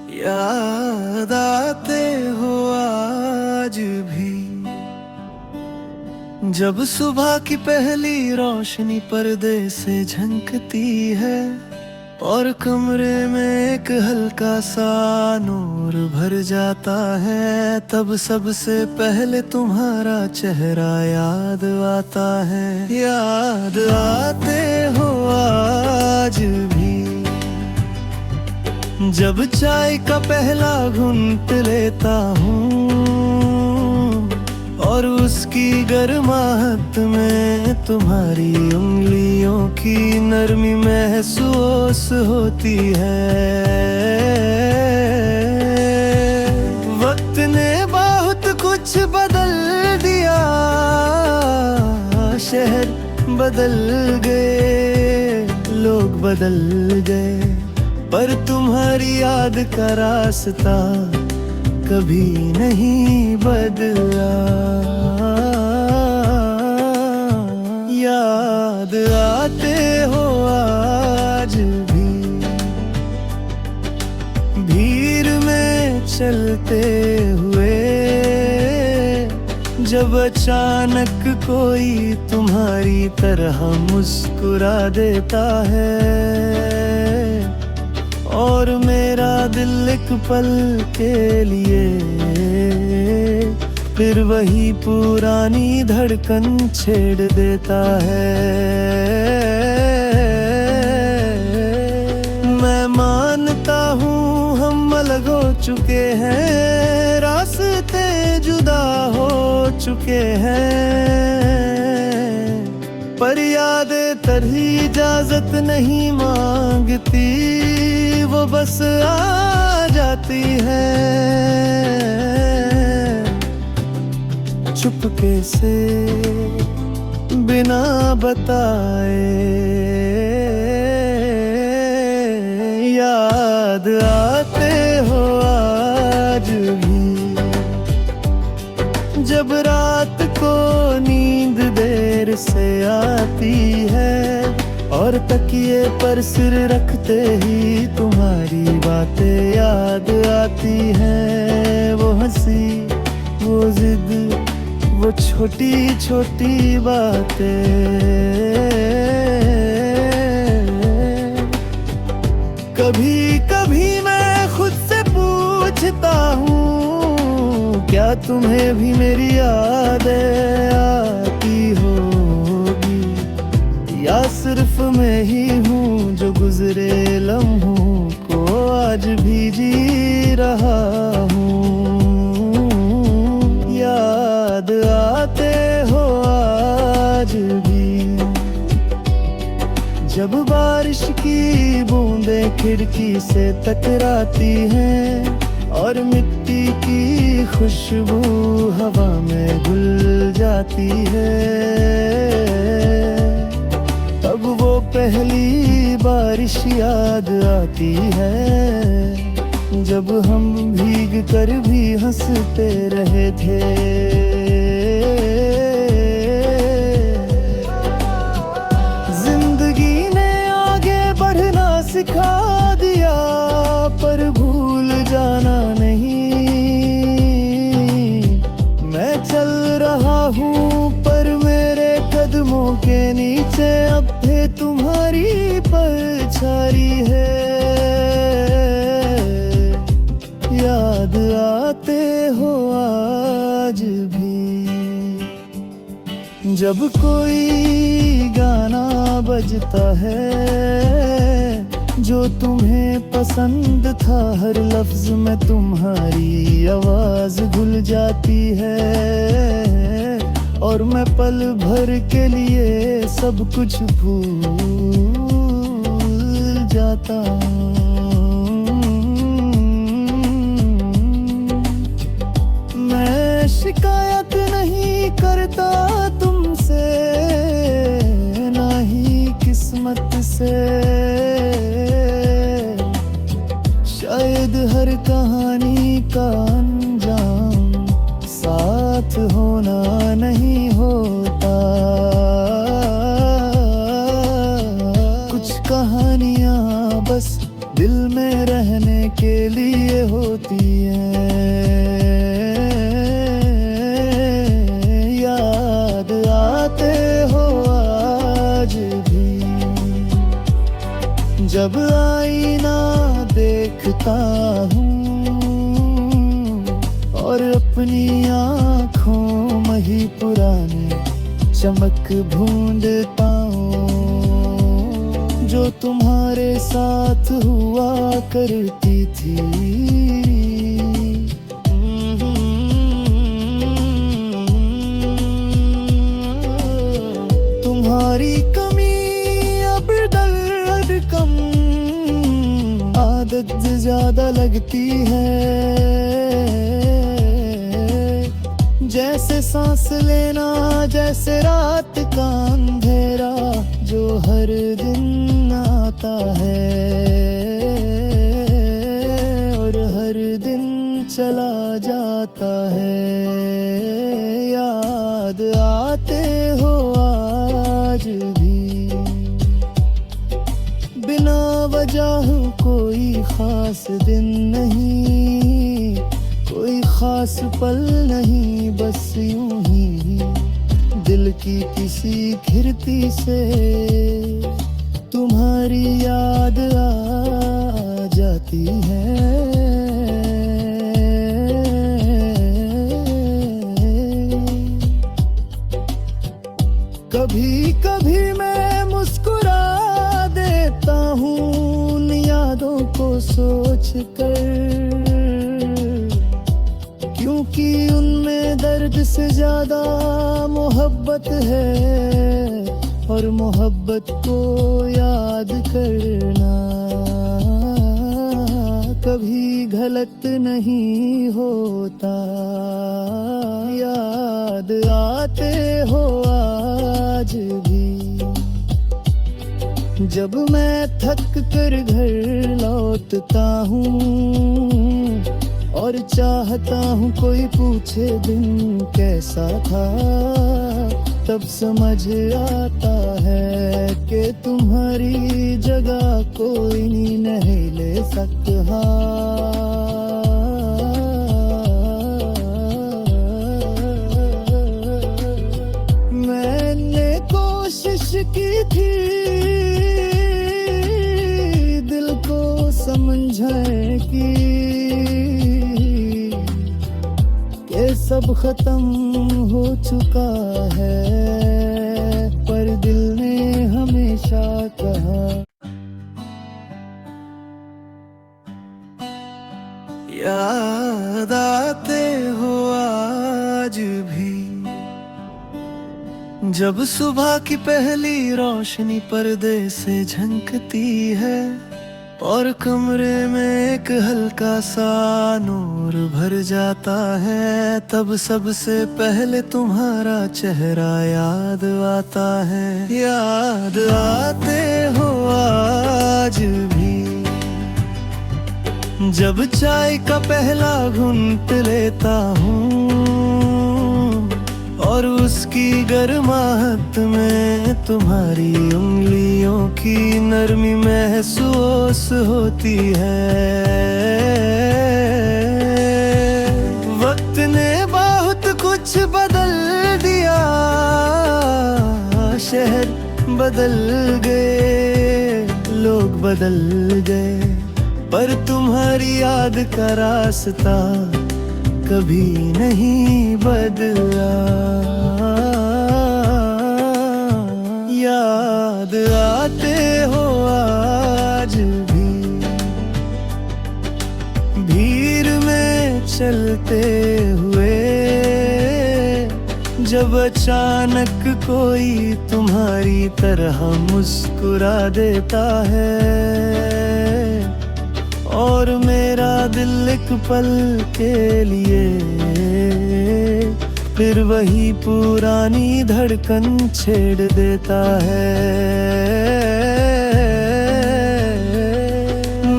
याद आते हो आज भी, जब सुबह की पहली रोशनी पर्दे से झंकती है और कमरे में एक हल्का सा नूर भर जाता है। तब सबसे पहले तुम्हारा चेहरा याद आता है। याद आते हो आज भी, जब चाय का पहला घूंट लेता हूँ और उसकी गर्माहट में तुम्हारी उंगलियों की नरमी महसूस होती है। वक्त ने बहुत कुछ बदल दिया, शहर बदल गए, लोग बदल गए, पर तुम्हारी याद का रास्ता कभी नहीं बदला। याद आते हो आज भी, भीड़ में चलते हुए, जब अचानक कोई तुम्हारी तरह मुस्कुरा देता है और मेरा दिल एक पल के लिए फिर वही पुरानी धड़कन छेड़ देता है। मैं मानता हूँ हम अलग हो चुके हैं, रास्ते जुदा हो चुके हैं, पर यादें तरही इजाजत नहीं मांगती, वो बस आ जाती है चुपके से बिना बताए। याद आते हो आज भी, जब रात को नींद देर से आती है और तकिए पर सिर रखते ही तुम्हारी बातें याद आती हैं। वो हंसी, वो जिद, वो छोटी छोटी बातें, कभी कभी मैं खुद से पूछता हूँ, क्या तुम्हें भी मेरी यादें आती होगी, या सिर्फ मैं ही हूँ जो गुजरे लम्हों को आज भी जी रहा हूँ। याद आते हो आज भी, जब बारिश की बूंदें खिड़की से टकराती हैं और मिट्टी की खुशबू हवा में घुल जाती है, तब वो पहली बारिश याद आती है जब हम भीग कर भी हंसते रहे थे। जिंदगी ने आगे बढ़ना सिखा दिया, पर भूल जाना नहीं। मैं चल रहा हूँ पर मेरे कदमों के नीचे अब भी तुम्हारी परछाई है। याद आते हो आज भी, जब कोई गाना बजता है जो तुम्हें पसंद था, हर लफ्ज में तुम्हारी आवाज घुल जाती है और मैं पल भर के लिए सब कुछ भूल जाता हूँ। मैं शिकायत नहीं करता तुमसे, ना ही किस्मत से, शायद हर कहानी का अंजाम साथ होना नहीं होता। कुछ कहानियाँ बस दिल में रहने के लिए होती है। याद आते हो आज भी, जब आईना देखता हूँ और अपनी आँखों में ही पुराने चमक ढूंढता हूँ जो तुम्हारे साथ हुआ करती थी। तुम्हारी कमी अब दर्द कम, आदत ज्यादा लगती है। जैसे सांस लेना, जैसे रात का अंधेरा जो हर दिन आता है और हर दिन चला जाता है। याद आते हो आज भी, बिना वजह कोई खास दिन नहीं, कोई खास पल नहीं, बस यूं ही दिल की किसी खिड़की से तुम्हारी याद आ जाती है। कभी कभी मैं मुस्कुरा देता हूँ उन यादों को सोच कर, क्योंकि उनमें दर्द से ज्यादा मोहब्बत है और मोहब्बत को याद करना कभी गलत नहीं होता। याद आते हो आज भी, जब मैं थक कर घर लौटता हूँ और चाहता हूँ कोई पूछे दिन कैसा था, तब समझ आता है कि तुम्हारी जगह कोई नहीं ले सकता। मैंने कोशिश की थी दिल को समझाने की, ये सब खत्म हो चुका है, पर दिल ने हमेशा कहा। याद आते हो आज भी, जब सुबह की पहली रोशनी पर्दे से झंकती है और कमरे में एक हल्का सा नूर भर जाता है, तब सबसे पहले तुम्हारा चेहरा याद आता है। याद आते हो आज भी, जब चाय का पहला घूंट लेता हूँ और उसकी गर्माहट में तुम्हारी उंगलियों की नरमी महसूस होती है। वक्त ने बहुत कुछ बदल दिया, शहर बदल गए, लोग बदल गए, पर तुम्हारी याद का रास्ता कभी नहीं बदला। याद आते हो आज भी, भीड़ में चलते हुए, जब अचानक कोई तुम्हारी तरह मुस्कुरा देता है और मेरा दिल एक पल के लिए फिर वही पुरानी धड़कन छेड़ देता है।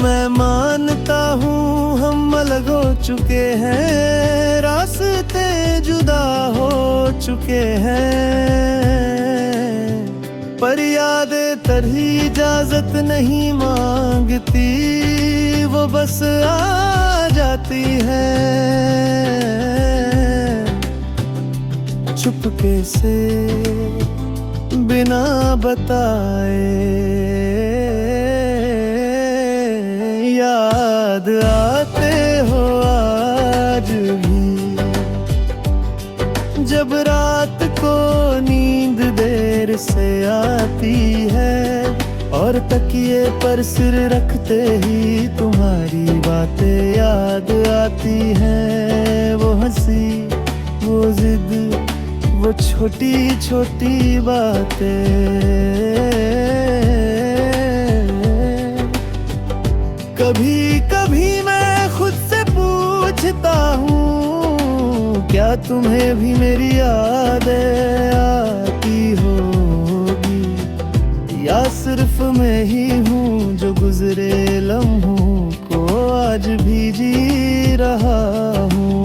मैं मानता हूँ हम अलग हो चुके हैं, रास्ते जुदा हो चुके हैं, पर यादें तरह इजाजत नहीं मांगती, वो बस आ जाती है चुपके से बिना बताए। याद आते हो आज भी जब रात को नींद देर से आती है, और तकिए पर सिर रखते ही तुम्हारी बातें याद आती हैं। वो हंसी, वो जिद, वो छोटी छोटी बातें। कभी कभी मैं खुद से पूछता हूँ, क्या तुम्हें भी मेरी यादें आती होगी, या सिर्फ मैं ही हूँ जो गुजरे लम्हों को आज भी जी रहा हूँ।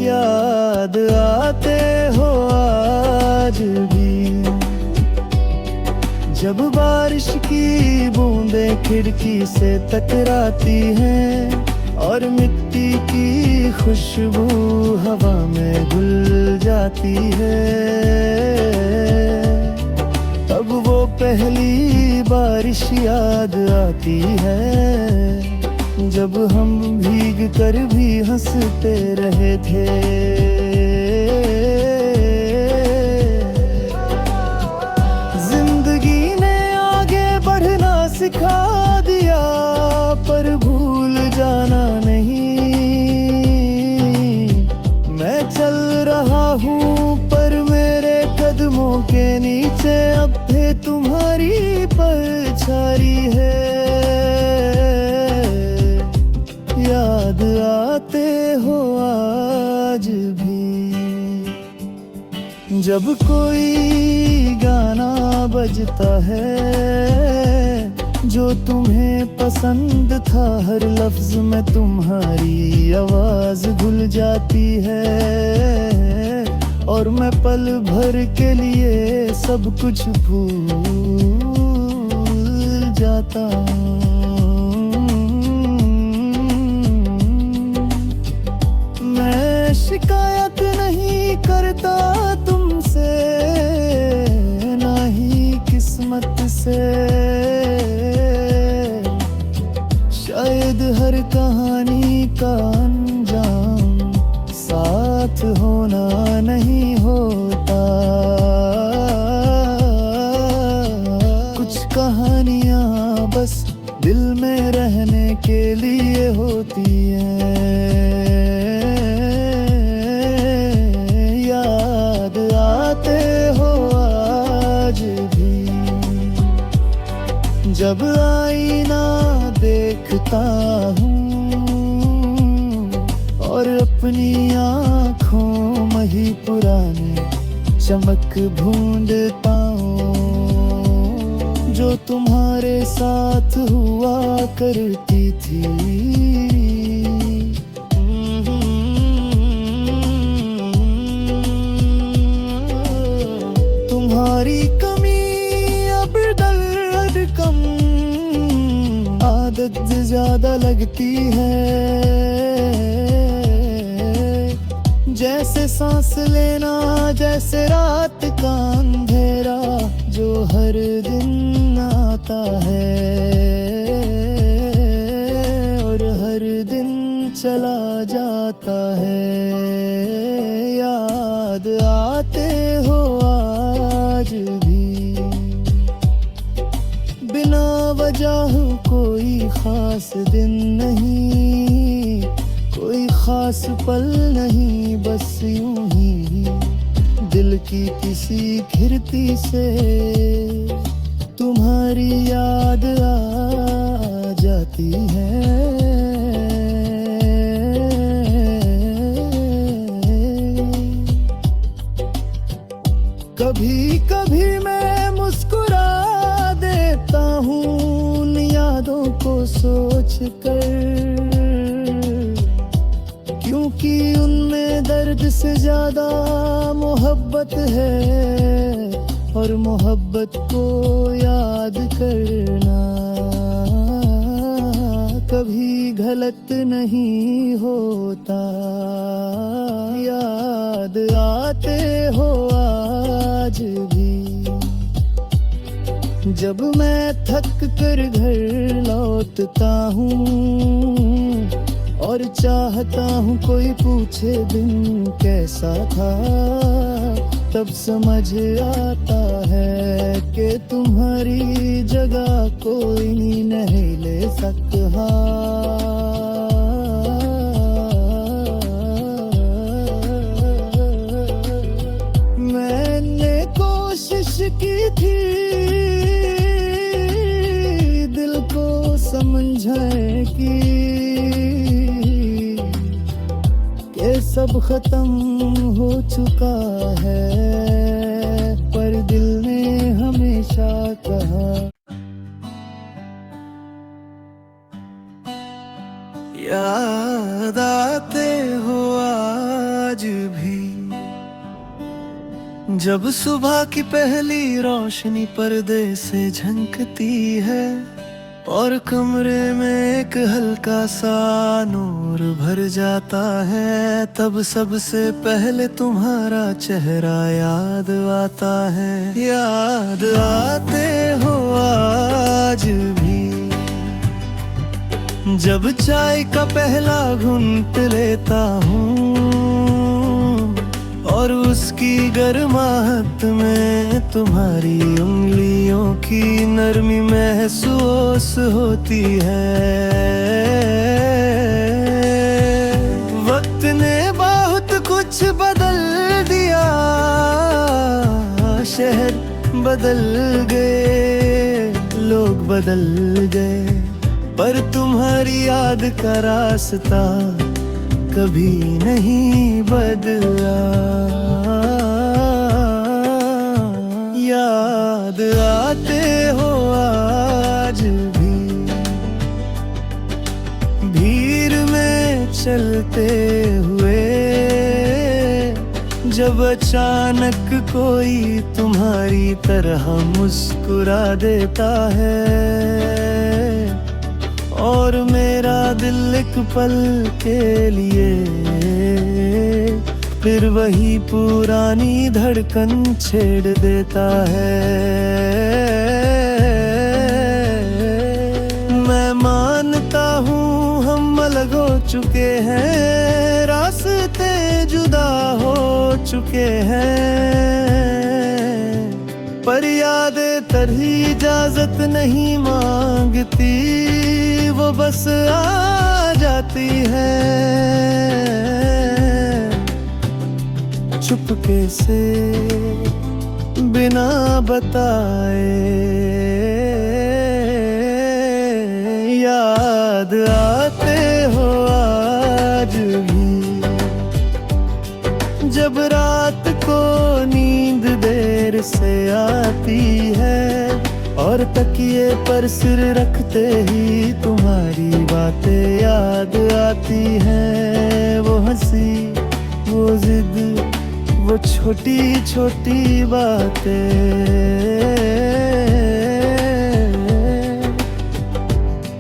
याद आते हो आज भी जब बारिश की बूंदें खिड़की से टकराती हैं, और मिट्टी की खुशबू हवा में घुल जाती है। तब वो पहली बारिश याद आती है जब हम भीग कर भी हंसते रहे थे। जिंदगी ने आगे बढ़ना सिखा दिया, पर भूल जाना नहीं। मैं चल रहा हूँ पर मेरे कदमों के नीचे अब भी तुम्हारी परछाई है। याद आते हो आज भी जब कोई गाना बजता है जो तुम्हें पसंद था, हर लफ्ज में तुम्हारी आवाज घुल जाती है, और मैं पल भर के लिए सब कुछ भूल जाता हूँ। मैं शिकायत नहीं करता तुमसे, ना ही किस्मत से। शायद हर कहानी का अंजाम साथ होना नहीं होता। कुछ कहानियां बस दिल में रहने के लिए होती हैं। याद आते हो आज भी जब आईना देखता हूँ, और अपनी आँखों में ही पुराने चमक ढूंढता हूँ जो तुम्हारे साथ हुआ करती थी। तुम्हारी कमी अब दर्द कम, आदत ज्यादा लगती है। जैसे सांस लेना, जैसे रात का अंधेरा जो हर दिन आता है और हर दिन चला जाता है। याद आते हो आज भी बिना वजह कोई खास दिन नहीं, कोई खास पल नहीं, बस यूं ही दिल की किसी खिड़की से तुम्हारी याद आ जाती है। कभी कभी मैं मुस्कुरा देता हूँ उन यादों को सोच कर, क्योंकि उनमें दर्द से ज्यादा मोहब्बत है। और मोहब्बत को याद करना कभी गलत नहीं होता। याद आते हो आज भी जब मैं थक कर घर लौटता हूँ और चाहता हूँ कोई पूछे दिन कैसा था। तब समझ आता है कि तुम्हारी जगह कोई नहीं ले सकता। मैंने कोशिश की थी दिल को समझाने की, ये सब खत्म हो चुका है, पर दिल ने हमेशा कहा। याद आते हो आज भी जब सुबह की पहली रोशनी पर्दे से झंकती है और कमरे में एक हल्का सा नूर भर जाता है। तब सबसे पहले तुम्हारा चेहरा याद आता है। याद आते हो आज भी जब चाय का पहला घूंट लेता हूँ और उसकी गर्माहट में तुम्हारी उंगलियों की नरमी महसूस होती है। वक्त ने बहुत कुछ बदल दिया, शहर बदल गए, लोग बदल गए, पर तुम्हारी याद का रास्ता कभी नहीं बदला। याद आते हो आज भी भीड़ में चलते हुए जब अचानक कोई तुम्हारी तरह मुस्कुरा देता है और मेरा दिल एक पल के लिए फिर वही पुरानी धड़कन छेड़ देता है। मैं मानता हूँ हम अलग हो चुके हैं, रास्ते जुदा हो चुके हैं, पर यादें तरही इजाजत नहीं मांगती, वो बस आ जाती है चुपके से बिना बताए। याद आते हो आज भी जब रात को नींद देर से आती है और तकिए पर सिर रखते ही तुम्हारी बातें याद आती हैं। वो हंसी, वो जिद, वो छोटी छोटी बातें।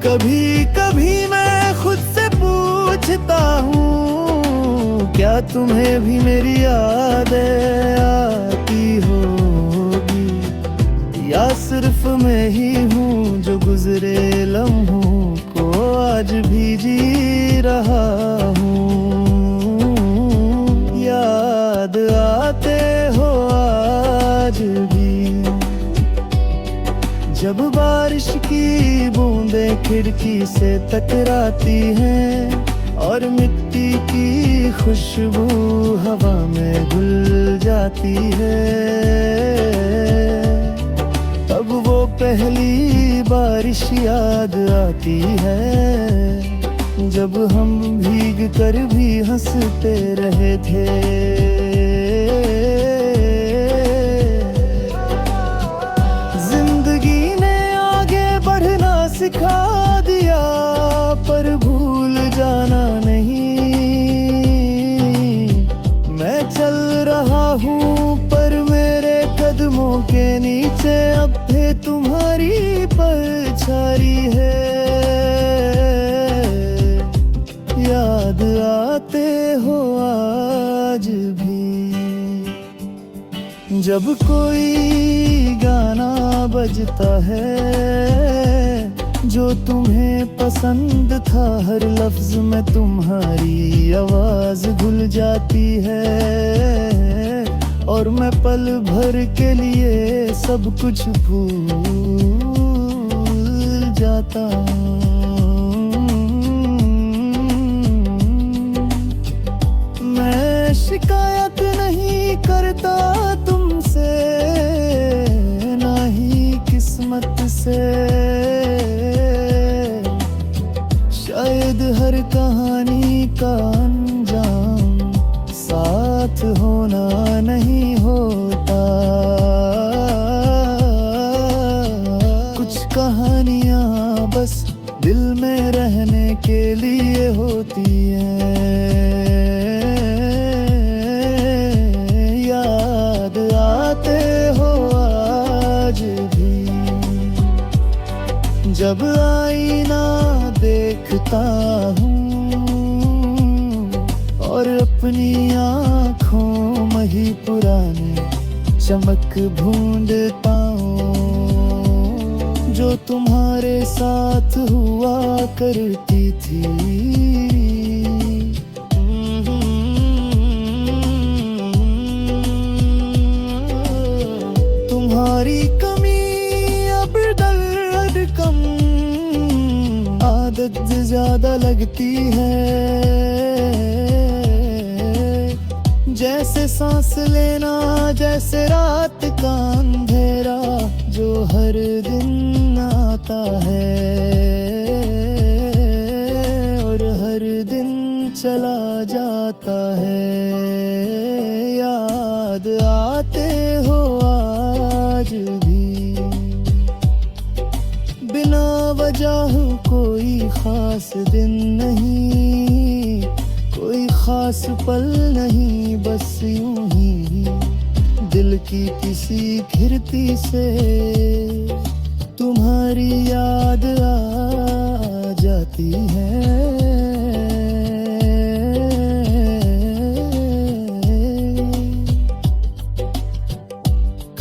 कभी कभी मैं खुद से पूछता हूँ क्या तुम्हें भी मेरी यादें आती होगी, या सिर्फ मैं ही हूँ जो गुजरे लम्हों को आज भी जी रहा हूँ। याद आते हो आज भी जब बारिश की बूंदें खिड़की से टकराती हैं और मिट्टी की खुशबू हवा में घुल जाती है। तब वो पहली बारिश याद आती है जब हम भीग कर भी हंसते रहे थे। सिखा दिया पर भूल जाना नहीं। मैं चल रहा हूँ पर मेरे कदमों के से अब भी तुम्हारी परछाई है, याद आते हो आज भी। जब कोई गाना बजता है जो तुम्हें पसंद था, हर लफ्ज में तुम्हारी आवाज घुल जाती है, और मैं पल भर के लिए सब कुछ भूल जाता हूँ। मैं शिकायत नहीं करता तुमसे, ना ही किस्मत से, शायद हर कहानी का अंजाम साथ होना नहीं होता। कुछ कहानियां बस दिल में रहने के लिए होती हैं, याद आते हो आज भी। जब आईना देखता हूँ और अपनी आँखों में ही पुराने चमक ढूंढता हूँ, जो तुम्हारे साथ हुआ करती थी। तुम्हारी कमी अब दर्द कम, आदत ज्यादा लगती है, जैसे सांस लेना, जैसे रात का अंधेरा जो हर दिन आता है और हर दिन चला जाता है। याद आते हो आज भी, बिना वजह कोई खास दिन नहीं, कोई खास पल नहीं, बस यूं ही दिल की किसी खिड़की से तुम्हारी याद आ जाती है।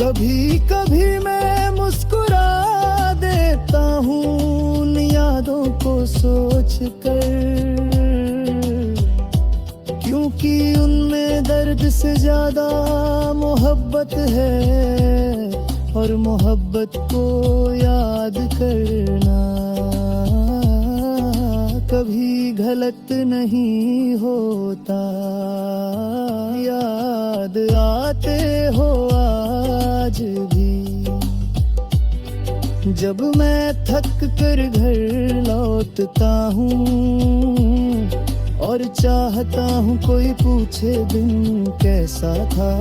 कभी कभी मैं मुस्कुरा देता हूँ उन यादों को सोच कर, क्योंकि उनमें दर्द से ज्यादा मोहब्बत है, और मोहब्बत को याद करना कभी गलत नहीं होता। याद आते हो आज भी, जब मैं थक कर घर लौटता हूँ और चाहता हूँ कोई पूछे दिन कैसा था,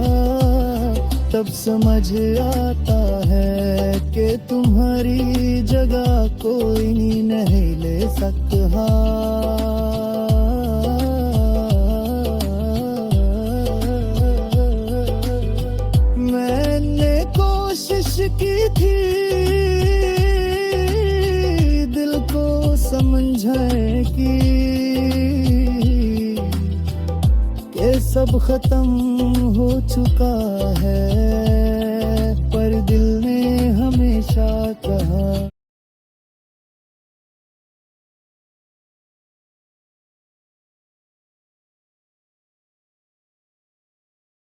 तब समझ आता है कि तुम्हारी जगह कोई नहीं ले सकता। मैंने कोशिश की थी दिल को समझाने की, ये सब खत्म हो चुका है, पर दिल ने हमेशा